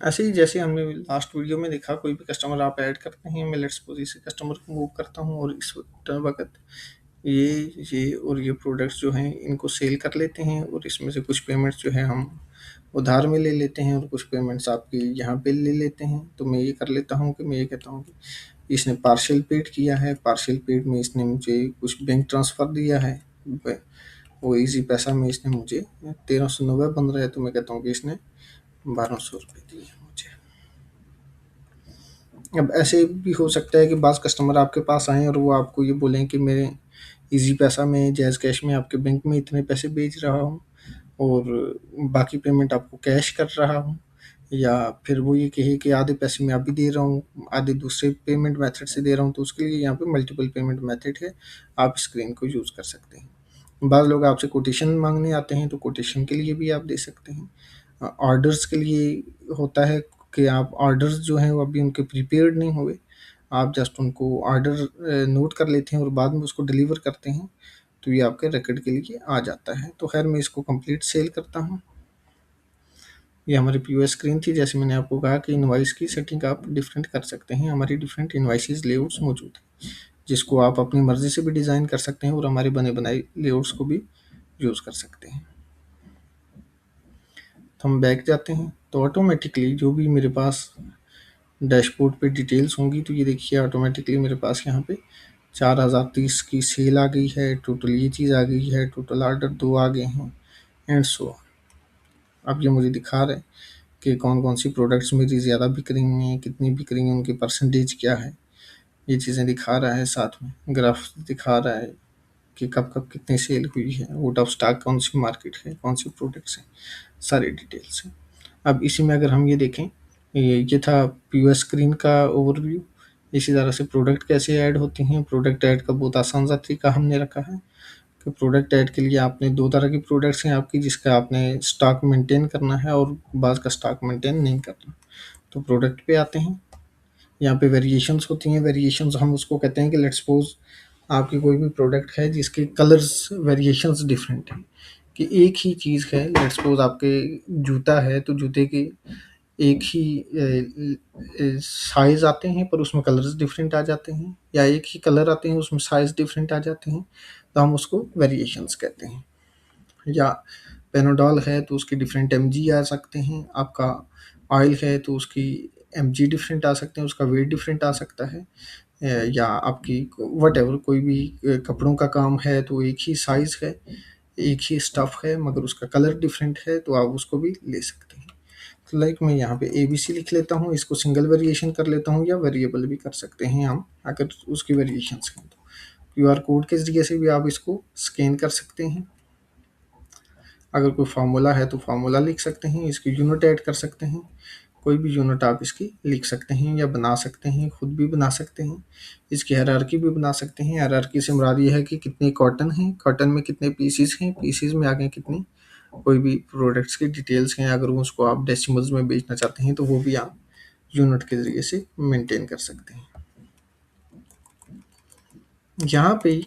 ऐसे ही जैसे हमने लास्ट वीडियो में देखा, कोई भी कस्टमर आप ऐड करते हैं, मैं लेट्स सपोज इसी कस्टमर को मूव करता हूँ और इस वक्त ये और ये प्रोडक्ट्स जो हैं इनको सेल कर लेते हैं, और इसमें से कुछ पेमेंट्स जो है हम उधार में ले लेते हैं और कुछ पेमेंट्स आपकी यहाँ पे ले लेते हैं। तो मैं ये कर लेता हूँ कि मैं ये कहता हूँ कि इसने पार्शियल पेड किया है, पार्शियल पेड में इसने मुझे कुछ बैंक ट्रांसफ़र दिया है, वो इजी पैसा में इसने मुझे 1390 बन रहा है, तो मैं कहता हूँ कि इसने 1200 रुपये दिए हैं मुझे। अब ऐसे भी हो सकता है कि बाज़ कस्टमर आपके पास आएँ और वो आपको ये बोलें कि मेरे ईज़ी पैसा में, जैज़ कैश में आपके बैंक में इतने पैसे भेज रहा हूँ और बाकी पेमेंट आपको कैश कर रहा हूँ, या फिर वो ये कहे कि आधे पैसे मैं अभी दे रहा हूँ, आधे दूसरे पेमेंट मेथड से दे रहा हूँ, तो उसके लिए यहाँ पे मल्टीपल पेमेंट मेथड है, आप स्क्रीन को यूज़ कर सकते हैं। बाज़ लोग आपसे कोटेशन माँगने आते हैं, तो कोटेशन के लिए भी आप दे सकते हैं। ऑर्डर्स के लिए होता है कि आप ऑर्डर्स जो हैं वो अभी उनके प्रीपेड नहीं हुए, आप जस्ट उनको ऑर्डर नोट कर लेते हैं और बाद में उसको डिलीवर करते हैं, तो ये आपके रिकॉर्ड के लिए आ जाता है। तो खैर मैं इसको कंप्लीट सेल करता हूँ। ये हमारी पीओएस स्क्रीन थी। जैसे मैंने आपको कहा कि इनवॉइस की सेटिंग आप डिफरेंट कर सकते हैं, हमारी डिफरेंट इनवॉइसेस लेआउट्स मौजूद हैं, जिसको आप अपनी मर्ज़ी से भी डिज़ाइन कर सकते हैं और हमारे बने बनाए लेआउट्स को भी यूज़ कर सकते हैं। तो हम बैक जाते हैं, तो ऑटोमेटिकली जो भी मेरे पास डैशबोर्ड पे डिटेल्स होंगी, तो ये देखिए ऑटोमेटिकली मेरे पास यहाँ पे 4030 की सेल आ गई है, टोटल ये चीज़ आ गई है, टोटल ऑर्डर 2 आ गए हैं, एंड सो अब ये मुझे दिखा रहा है कि कौन कौन सी प्रोडक्ट्स मेरी ज़्यादा बिक रही हैं, कितनी बिक रही हैं, उनकी परसेंटेज क्या है, ये चीज़ें दिखा रहा है। साथ में ग्राफ दिखा रहा है कि कब कब कितनी सेल हुई है, आउट ऑफ स्टॉक कौन सी मार्केट है, कौन सी प्रोडक्ट्स हैं, सारी डिटेल्स हैं। अब इसी में अगर हम ये देखें, ये था पीओएस स्क्रीन का ओवरव्यू। इसी तरह से प्रोडक्ट कैसे ऐड होती हैं, प्रोडक्ट ऐड का बहुत आसान सा तरीका हमने रखा है कि प्रोडक्ट ऐड के लिए आपने 2 तरह की प्रोडक्ट्स हैं आपकी, जिसका आपने स्टॉक मेंटेन करना है और बाज़ का स्टॉक मेंटेन नहीं करना। तो प्रोडक्ट पे आते हैं, यहाँ पे वेरिएशंस होती हैं। वेरिएशंस हम उसको कहते हैं कि लेट्स सपोज़ आपकी कोई भी प्रोडक्ट है जिसके कलर्स वेरिएशंस डिफरेंट हैं, कि एक ही चीज़ है, लेट्स सपोज़ आपके जूता है तो जूते के एक ही साइज़ आते हैं पर उसमें कलर्स डिफरेंट आ जाते हैं, या एक ही कलर आते हैं उसमें साइज़ डिफरेंट आ जाते हैं, तो हम उसको वेरिएशंस कहते हैं। या पेनोडॉल है तो उसके डिफरेंट एमजी आ सकते हैं, आपका ऑयल है तो उसकी एमजी डिफरेंट आ सकते हैं, उसका वेट डिफरेंट आ सकता है। या आपकी वट कोई भी कपड़ों का काम है तो एक ही साइज़ है, एक ही स्टफ़ है, मगर उसका कलर डिफरेंट है, तो आप उसको भी ले सकते हैं। तो लाइक मैं यहाँ पे एबीसी लिख लेता हूँ, इसको सिंगल वेरिएशन कर लेता हूँ, या वेरिएबल भी कर सकते हैं हम अगर उसकी वेरिएशंस हैं तो। क्यूआर कोड के ज़रिए से भी आप इसको स्कैन कर सकते हैं। अगर कोई फार्मूला है तो फार्मूला लिख सकते हैं, इसकी यूनिट ऐड कर सकते हैं, कोई भी यूनिट आप इसकी लिख सकते हैं या बना सकते हैं, खुद भी बना सकते हैं। इसकी हायरार्की भी बना सकते हैं। हायरार्की से मुराद ये है कि कितने कॉटन हैं, कॉटन में कितने पीसेस हैं, पीसेस में आगे कितनी कोई भी प्रोडक्ट्स की डिटेल्स हैं। अगर वो उसको आप डेसिमल्स में बेचना चाहते हैं तो वो भी आप यूनिट के ज़रिए से मेंटेन कर सकते हैं। यहाँ पे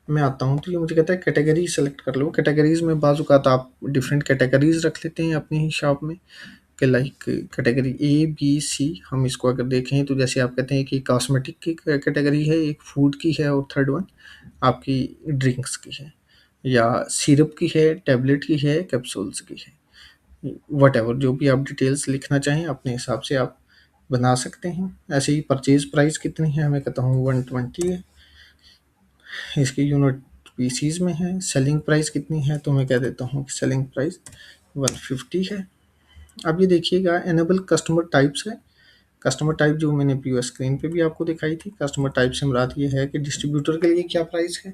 मैं आता हूँ तो ये मुझे कहता है कैटेगरी सेलेक्ट कर लो। कैटेगरीज़ में बाज़ औक़ात आप डिफरेंट कैटेगरीज़ रख लेते हैं अपनी ही शॉप में, कि लाइक कैटेगरी ए, बी, सी। हम इसको अगर देखें तो जैसे आप कहते हैं कि कॉस्मेटिक की कैटेगरी है, एक फूड की है और थर्ड वन आपकी ड्रिंक्स की है, या सिरप की है, टैबलेट की है, कैप्सूल्स की है। व्हाटएवर जो भी आप डिटेल्स लिखना चाहें अपने हिसाब से आप बना सकते हैं। ऐसे ही परचेज़ प्राइस कितनी है, मैं कहता हूँ 120 है, इसकी यूनिट पीसीज में है। सेलिंग प्राइस कितनी है, तो मैं कह देता हूँ कि सेलिंग प्राइस 150 है। अब ये देखिएगा एनेबल कस्टमर टाइप्स है। कस्टमर टाइप जो मैंने पीओएस स्क्रीन पे भी आपको दिखाई थी, कस्टमर टाइप से मुराद ये है कि डिस्ट्रीब्यूटर के लिए क्या प्राइस है,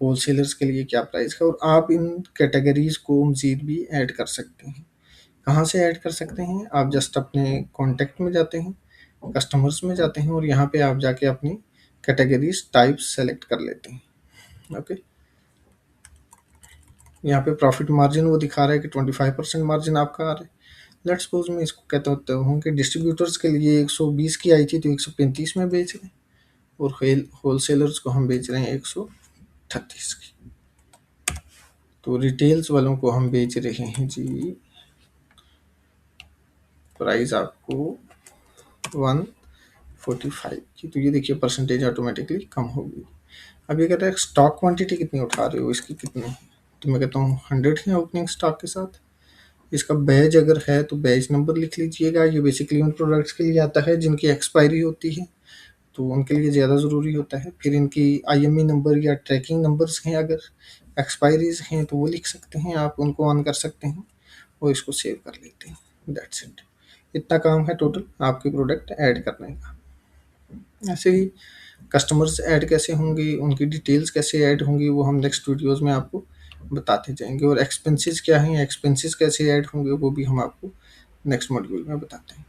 होलसेलर्स के लिए क्या प्राइस है, और आप इन कैटेगरीज को मज़ीद भी ऐड कर सकते हैं। कहाँ से ऐड कर सकते हैं, आप जस्ट अपने कॉन्टैक्ट में जाते हैं, कस्टमर्स में जाते हैं और यहाँ पे आप जाके अपनी कैटेगरीज टाइप्स सेलेक्ट कर लेते हैं। ओके, यहाँ पे प्रॉफिट मार्जिन वो दिखा रहा है कि 25% मार्जिन आपका आ रहा है। लेट्स सपोज मैं इसको कहता होता हूँ कि डिस्ट्रीब्यूटर्स के लिए 120 की आई थी तो 135 में बेच रहे हैं, और होलसेलर्स को हम बेच रहे हैं 138 की। तो रिटेल्स वालों को हम बेच रहे हैं जी प्राइस आपको 145 की, तो ये देखिए परसेंटेज ऑटोमेटिकली कम होगी। अब ये कहता है स्टॉक क्वांटिटी कितनी उठा रहे हो, इसकी कितनी है, तो मैं कहता हूँ 100 है ओपनिंग स्टॉक के साथ। इसका बैज अगर है तो बैज नंबर लिख लीजिएगा। ये बेसिकली उन प्रोडक्ट्स के लिए आता है जिनकी एक्सपायरी होती है, तो उनके लिए ज़्यादा ज़रूरी होता है। फिर इनकी आईएमई नंबर या ट्रैकिंग नंबर्स हैं, अगर एक्सपायरीज हैं तो वो लिख सकते हैं, आप उनको ऑन कर सकते हैं और इसको सेव कर लेते हैं। That's it. इतना काम है टोटल आपके प्रोडक्ट ऐड करने का। ऐसे ही कस्टमर्स ऐड कैसे होंगे, उनकी डिटेल्स कैसे ऐड होंगी, वो हम नेक्स्ट वीडियोज़ में आपको बताते जाएंगे। और एक्सपेंसेस क्या हैं, एक्सपेंसेस कैसे ऐड होंगे, वो भी हम आपको नेक्स्ट मॉड्यूल में बताते हैं।